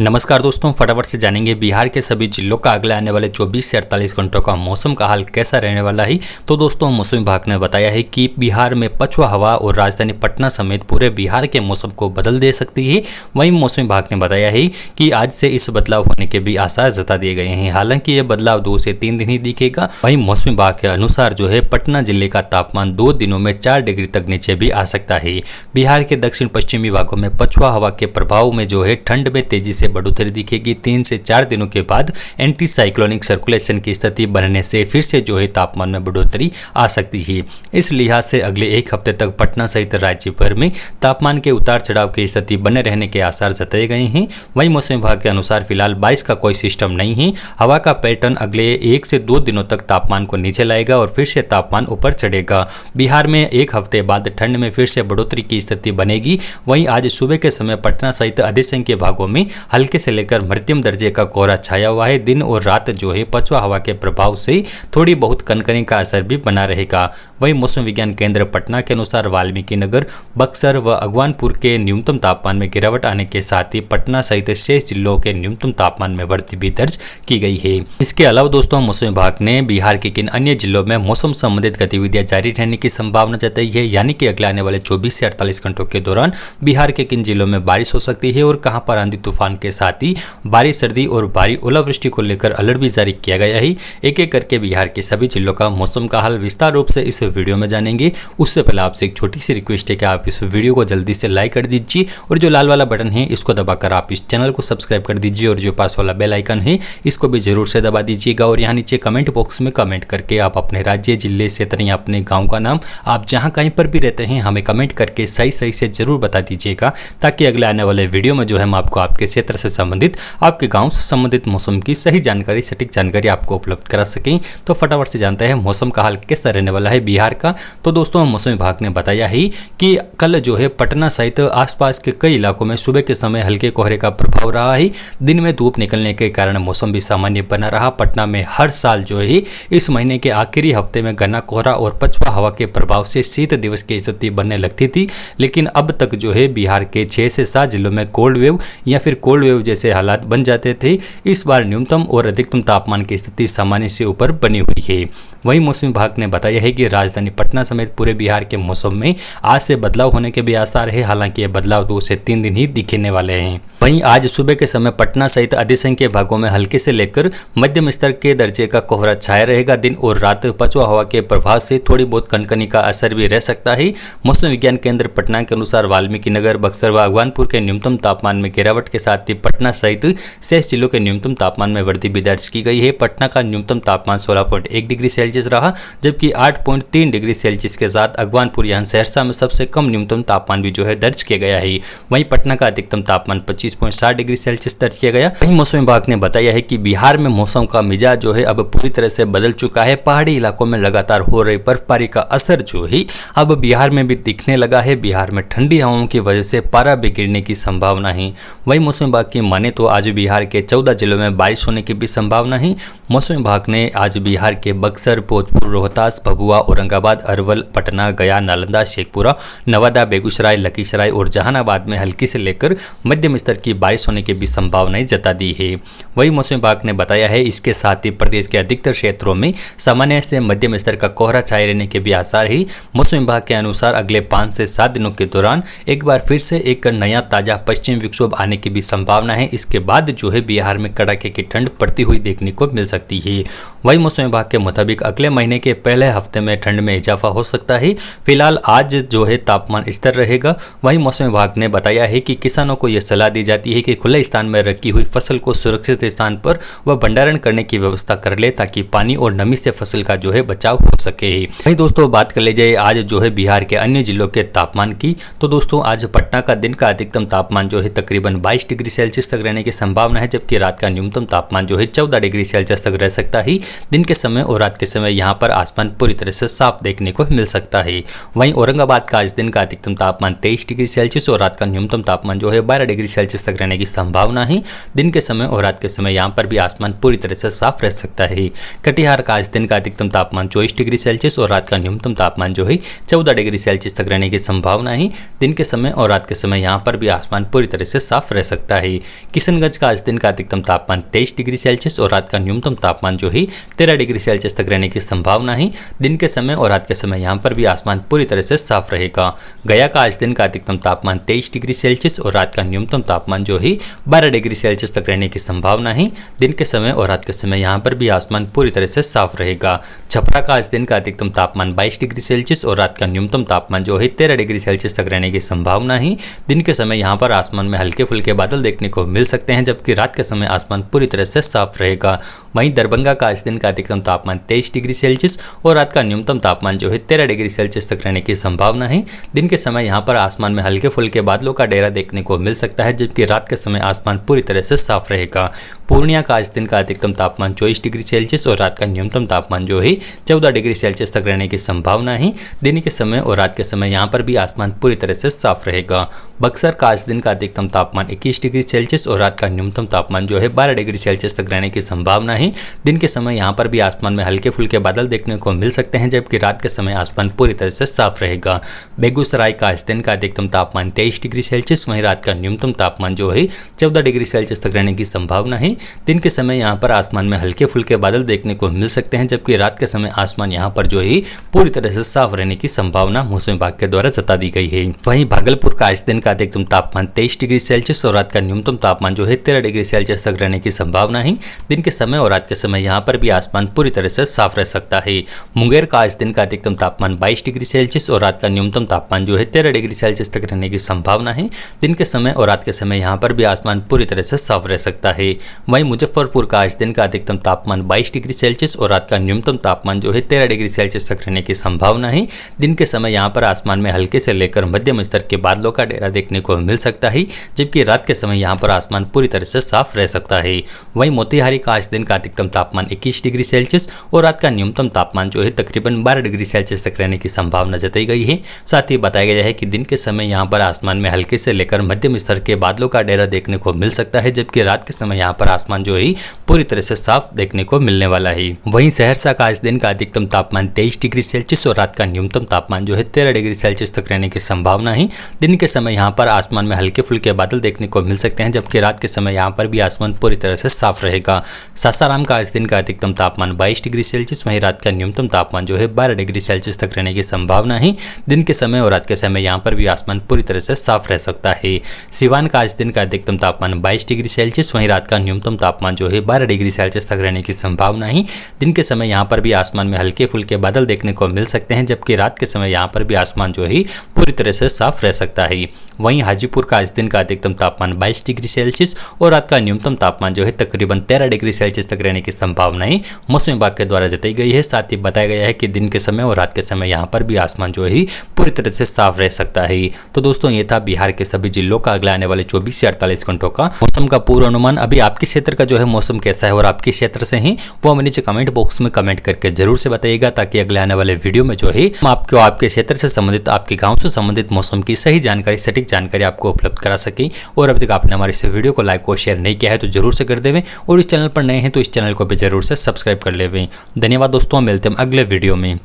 नमस्कार दोस्तों, फटाफट से जानेंगे बिहार के सभी जिलों का अगले आने वाले 24 से 48 घंटों का मौसम का हाल कैसा रहने वाला है। तो दोस्तों, मौसम विभाग ने बताया है कि बिहार में पछुआ हवा और राजधानी पटना समेत पूरे बिहार के मौसम को बदल दे सकती है। वहीं मौसम विभाग ने बताया है कि आज से इस बदलाव होने के भी आसार जता दिए गए हैं। हालांकि यह बदलाव 2 से 3 दिन ही दिखेगा। वहीं मौसम विभाग के अनुसार जो है पटना जिले का तापमान 2 दिनों में 4 डिग्री तक नीचे भी आ सकता है। बिहार के दक्षिण पश्चिमी भागों में पछुआ हवा के प्रभाव में जो है ठंड में तेजी से बढ़ोतरी दिखेगी। 3 से 4 दिनों के बाद एंटी साइक्लोनिक सर्कुलेशन की स्थिति बनने से फिर से जो है तापमान में बढ़ोतरी आ सकती है। इस लिहाज से अगले 1 हफ्ते तक पटना सहित राज्य भर में तापमान के उतार चढ़ाव की स्थिति बने रहने के आसार जताए गए हैं। वहीं मौसम विभाग के अनुसार फिलहाल बारिश का कोई सिस्टम नहीं है। हवा का पैटर्न अगले 1 से 2 दिनों तक तापमान को नीचे लाएगा और फिर से तापमान ऊपर चढ़ेगा। बिहार में 1 हफ्ते बाद ठंड में फिर से बढ़ोतरी की स्थिति बनेगी। वहीं आज सुबह के समय पटना सहित अधिसंख्य भागों में हल्के से लेकर मध्यम दर्जे का कोहरा छाया हुआ है। दिन और रात जो है पछुआ हवा के प्रभाव से थोड़ी बहुत कनकनी का असर भी बना रहेगा। वहीं मौसम विज्ञान केंद्र पटना के अनुसार वाल्मीकि नगर, बक्सर व अगवानपुर के न्यूनतम तापमान में गिरावट आने के साथ ही पटना सहित शेष जिलों के न्यूनतम तापमान में वृद्धि भी दर्ज की गई है। इसके अलावा दोस्तों, मौसम विभाग ने बिहार के किन अन्य जिलों में मौसम संबंधित गतिविधियां जारी रहने की संभावना जताई है, यानी कि अगले आने वाले 24 से 48 घंटों के दौरान बिहार के किन जिलों में बारिश हो सकती है और कहां पर आंधी तूफान के साथ ही भारी सर्दी और भारी ओलावृष्टि को लेकर अलर्ट भी जारी किया गया है। एक एक करके बिहार के सभी जिलों का मौसम का हाल विस्तार रूप से इस वीडियो में जानेंगे। उससे पहले आपसे एक छोटी सी रिक्वेस्ट है कि आप इस वीडियो को जल्दी से लाइक कर दीजिए और जो लाल वाला बटन है इसको दबाकर आप इस चैनल को सब्सक्राइब कर दीजिए और जो पास वाला बेल आइकन है इसको भी जरूर से दबा दीजिएगा। और यहाँ नीचे कमेंट बॉक्स में कमेंट करके आप अपने राज्य, जिले, क्षेत्र या अपने गाँव का नाम आप जहाँ कहीं पर भी रहते हैं हमें कमेंट करके सही से जरूर बता दीजिएगा, ताकि अगले आने वाले वीडियो में जो है हम आपको आपके क्षेत्र से संबंधित, आपके गांव से संबंधित मौसम की सही जानकारी, सटीक जानकारी आपको उपलब्ध करा सकें। तो फटाफट से जानते हैं मौसम का हाल कैसा रहने वाला है बिहार का। तो दोस्तों, मौसम विभाग ने बताया है कि कल जो है पटना सहित आसपास के कई इलाकों में सुबह के समय हल्के कोहरे का प्रभाव रहा है। दिन में धूप निकलने के कारण मौसम भी सामान्य बना रहा। पटना में हर साल जो है इस महीने के आखिरी हफ्ते में घना कोहरा और पछुआ हवा के प्रभाव से शीत दिवस की स्थिति बनने लगती थी, लेकिन अब तक जो है बिहार के 6 से 7 जिलों में कोल्ड वेव या फिर कोल्ड वेव जैसे हालात बन जाते थे। इस बार न्यूनतम और अधिकतम तापमान की स्थिति सामान्य से ऊपर बनी हुई है। वहीं मौसम विभाग ने बताया है कि राजधानी पटना समेत पूरे बिहार के मौसम में आज से बदलाव होने के भी आसार है। हालांकि यह बदलाव 2 से 3 दिन ही दिखने वाले हैं। वहीं आज सुबह के समय पटना सहित अधिसंख्य भागों में हल्के से लेकर मध्यम स्तर के दर्जे का कोहरा छाया रहेगा। दिन और रात पछुआ हवा के प्रभाव से थोड़ी बहुत कनकनी का असर भी रह सकता है। मौसम विज्ञान केंद्र पटना के अनुसार वाल्मीकि नगर, बक्सर व अगवानपुर के न्यूनतम तापमान में गिरावट के साथ ही पटना सहित शेष जिलों के न्यूनतम तापमान में वृद्धि भी दर्ज की गई है। पटना का न्यूनतम तापमान 16.1 डिग्री सेल्सियस रहा, जबकि 8.3 डिग्री सेल्सियस के साथ अगवानपुर यानी सहरसा में सबसे कम न्यूनतम तापमान भी जो है दर्ज किया गया है। वहीं पटना का अधिकतम तापमान 25.7 डिग्री सेल्सियस दर्ज किया गया। वहीं मौसम विभाग ने बताया है कि बिहार में मौसम का मिजाज जो है अब पूरी तरह से बदल चुका है। पहाड़ी इलाकों में लगातार हो रही बर्फबारी का असर जो है अब बिहार में भी दिखने लगा है। बिहार में ठंडी हवाओं की वजह से पारा भी गिरने की संभावना है। वहीं मौसम विभाग की माने तो आज बिहार के 14 जिलों में बारिश होने की भी संभावना है। मौसम विभाग ने आज बिहार के बक्सर, भोजपुर, रोहतास, भभुआ, औरंगाबाद, अरवल, पटना, गया, नालंदा, शेखपुरा, नवादा, बेगूसराय, लखीसराय और जहानाबाद में हल्की से लेकर मध्यम स्तर की बारिश होने की भी संभावनाएं जता दी है। वही मौसम विभाग ने बताया है इसके साथ ही प्रदेश के अधिकतर क्षेत्रों में सामान्य से मध्यम स्तर का कोहरा छाए रहने के भी आसार है। मौसम विभाग के अनुसार अगले 5 से 7 दिनों के दौरान एक बार फिर से एक नया ताजा पश्चिम विक्षोभ आने की भी संभावना है। इसके बाद जो है बिहार में कड़ाके की ठंड पड़ती हुई देखने को मिल सकती है। वही मौसम विभाग के मुताबिक अगले महीने के पहले हफ्ते में ठंड में इजाफा हो सकता है। फिलहाल आज जो है तापमान स्थिर रहेगा। वहीं मौसम विभाग ने बताया है कि किसानों को यह सलाह दी जाती है कि खुले स्थान में रखी हुई फसल को सुरक्षित स्थान पर वह भंडारण करने की व्यवस्था कर ले, ताकि पानी और नमी से फसल का जो है बचाव हो सके। वहीं दोस्तों, बात कर ले जाए आज जो है बिहार के अन्य जिलों के तापमान की, तो दोस्तों आज पटना का दिन का अधिकतम तापमान जो है तकरीबन 22 डिग्री सेल्सियस तक रहने की संभावना है, जबकि रात का न्यूनतम तापमान जो है 14 डिग्री सेल्सियस तक रह सकता है। दिन के समय और रात के समय यहाँ पर आसमान पूरी तरह से साफ देखने को मिल सकता है। वहीं औरंगाबाद का आज दिन का अधिकतम तापमान 23 डिग्री सेल्सियस और रात का न्यूनतम तापमान जो है 12 डिग्री सेल्सियस तक रहने की संभावना है। दिन के समय और रात के समय यहाँ पर भी आसमान पूरी तरह से साफ रह सकता है। कटिहार का आज दिन का अधिकतम तापमान 24 डिग्री सेल्सियस और रात का न्यूनतम तापमान जो है 14 डिग्री सेल्सियस तक रहने की संभावना है। दिन के समय और रात के समय यहाँ पर भी आसमान पूरी तरह से साफ रह सकता है। है। किशनगंज का आज दिन का अधिकतम तापमान 23 डिग्री सेल्सियस और रात का न्यूनतम तापमान जो है 13 डिग्री सेल्सियस तक रहने की संभावना है। दिन के समय और रात के समय यहाँ पर भी आसमान पूरी तरह से साफ रहेगा। गया का आज दिन का अधिकतम तापमान 23 डिग्री सेल्सियस और रात का न्यूनतम तापमान जो है 12 डिग्री सेल्सियस तक रहने की संभावना है। दिन के समय और रात के समय यहाँ पर भी आसमान पूरी तरह से साफ रहेगा। छपरा का आज दिन का अधिकतम तापमान 22 डिग्री सेल्सियस और रात का न्यूनतम तापमान जो है 13 डिग्री सेल्सियस तक रहने की संभावना है। दिन के समय यहाँ पर आसमान में हल्के फुल्के बादल देखने को मिल सकते हैं, जबकि रात के समय आसमान पूरी तरह से साफ रहेगा। वहीं दरभंगा का आज दिन का अधिकतम तापमान 23 डिग्री सेल्सियस और रात का न्यूनतम तापमान जो है 13 डिग्री सेल्सियस तक रहने की संभावना है। दिन के समय यहाँ पर आसमान में हल्के फुल्के बादलों का डेरा देखने को मिल सकता है, जबकि रात के समय आसमान पूरी तरह से साफ रहेगा। पूर्णिया का आज दिन का अधिकतम तापमान 24 डिग्री सेल्सियस और रात का न्यूनतम तापमान जो है 14 डिग्री सेल्सियस तक रहने की संभावना है। दिन के समय और रात के समय यहाँ पर भी आसमान पूरी तरह से साफ रहेगा। बक्सर का आज दिन का अधिकतम तापमान 21 डिग्री सेल्सियस और रात का न्यूनतम तापमान जो है 12 डिग्री सेल्सियस तक रहने की संभावना है। दिन के समय यहाँ पर भी आसमान में हल्के फुल्के बादल देखने को मिल सकते हैं, जबकि रात के समय आसमान पूरी तरह से साफ रहेगा। बेगूसराय का आज दिन का अधिकतम तापमान 23 डिग्री सेल्सियस वहीं रात का न्यूनतम तापमान जो है 14 डिग्री सेल्सियस तक रहने की संभावना है। दिन के समय यहाँ पर आसमान में हल्के फुल्के बादल देखने को मिल सकते हैं, जबकि रात के समय आसमान यहाँ पर जो है पूरी तरह से साफ रहने की संभावना मौसम विभाग के द्वारा जता दी गई है। वहीं भागलपुर का आज दिन का अधिकतम तापमान 23 डिग्री सेल्सियस और रात का न्यूनतम तापमान जो है 13 डिग्री सेल्सियस तक रहने की संभावना है। दिन के समय और रात के समय यहाँ पर भी आसमान पूरी तरह से साफ रह सकता है। मुंगेर का आज दिन का अधिकतम तापमान 22 डिग्री सेल्सियस और रात का न्यूनतम तापमान जो है 13 डिग्री सेल्सियस तक रहने की संभावना है। दिन के समय और रात के समय यहाँ पर भी आसमान पूरी तरह से साफ रह सकता है। वहीं मुजफ्फरपुर का आज दिन का अधिकतम तापमान 22 डिग्री सेल्सियस और रात का न्यूनतम तापमान जो है 13 डिग्री सेल्सियस तक रहने की संभावना है। दिन के समय यहाँ पर आसमान में हल्के से लेकर मध्यम स्तर के बादलों का डेरा देखने को मिल सकता है, जबकि रात के समय यहाँ पर आसमान पूरी तरह से साफ रह सकता है। वहीं मोतिहारी का आज दिन का अधिकतम तापमान 21 डिग्री सेल्सियस और रात का न्यूनतम तापमान जो है तकरीबन 12 डिग्री सेल्सियस तक रहने की संभावना जताई गई है। साथ ही बताया गया है कि दिन के समय यहाँ पर आसमान में हल्के से लेकर मध्यम स्तर के बादलों का डेरा देखने को मिल सकता है, जबकि रात के समय यहाँ पर आसमान जो है पूरी तरह से साफ देखने को मिलने वाला है। वहीं सहरसा का आज दिन का अधिकतम तापमान 23 डिग्री सेल्सियस और रात का न्यूनतम तापमान जो है 13 डिग्री सेल्सियस तक रहने की संभावना है। दिन के समय यहाँ पर आसमान में हल्के फुल्के बादल देखने को मिल सकते हैं, जबकि रात के समय यहाँ पर भी आसमान पूरी तरह से साफ रहेगा। सासाराम का आज दिन का अधिकतम तापमान 22 डिग्री सेल्सियस वहीं रात का न्यूनतम तापमान जो है 12 डिग्री सेल्सियस तक रहने की संभावना है। दिन के समय और रात के समय यहाँ पर भी आसमान पूरी तरह से साफ रह सकता है। सिवान का आज दिन का अधिकतम तापमान 22 डिग्री सेल्सियस वहीं रात का न्यूनतम तापमान जो है 12 डिग्री सेल्सियस तक रहने की संभावना है। दिन के समय यहाँ पर भी आसमान में हल्के फुल्के बादल देखने को मिल सकते हैं, जबकि रात के समय यहाँ पर भी आसमान जो है पूरी तरह से साफ रह सकता है। वहीं हाजीपुर का आज दिन का अधिकतम तापमान 22 डिग्री सेल्सियस और रात का न्यूनतम तापमान जो है तकरीबन 13 डिग्री सेल्सियस तक रहने की संभावना है मौसम विभाग के द्वारा जताई गई है। साथ ही बताया गया है कि दिन के समय और रात के समय यहाँ पर भी आसमान जो है पूरी तरह से साफ रह सकता है। तो दोस्तों ये था बिहार के सभी जिलों का अगले आने वाले 24 से 48 घंटों का मौसम का पूर्वानुमान। अभी आपके क्षेत्र का जो है मौसम कैसा है और आपके क्षेत्र से ही वो हमें नीचे कमेंट बॉक्स में कमेंट करके जरूर से बताइएगा, ताकि अगले आने वाले वीडियो में जो है आपको आपके क्षेत्र से संबंधित आपके गाँव से संबंधित मौसम की सही जानकारी सटीक जानकारी आपको उपलब्ध करा सके। और अभी तक आपने हमारे इस वीडियो को लाइक और शेयर नहीं किया है तो जरूर से कर देवें, और इस चैनल पर नए हैं तो इस चैनल को भी जरूर से सब्सक्राइब कर लेवें। धन्यवाद दोस्तों, मिलते हैं अगले वीडियो में।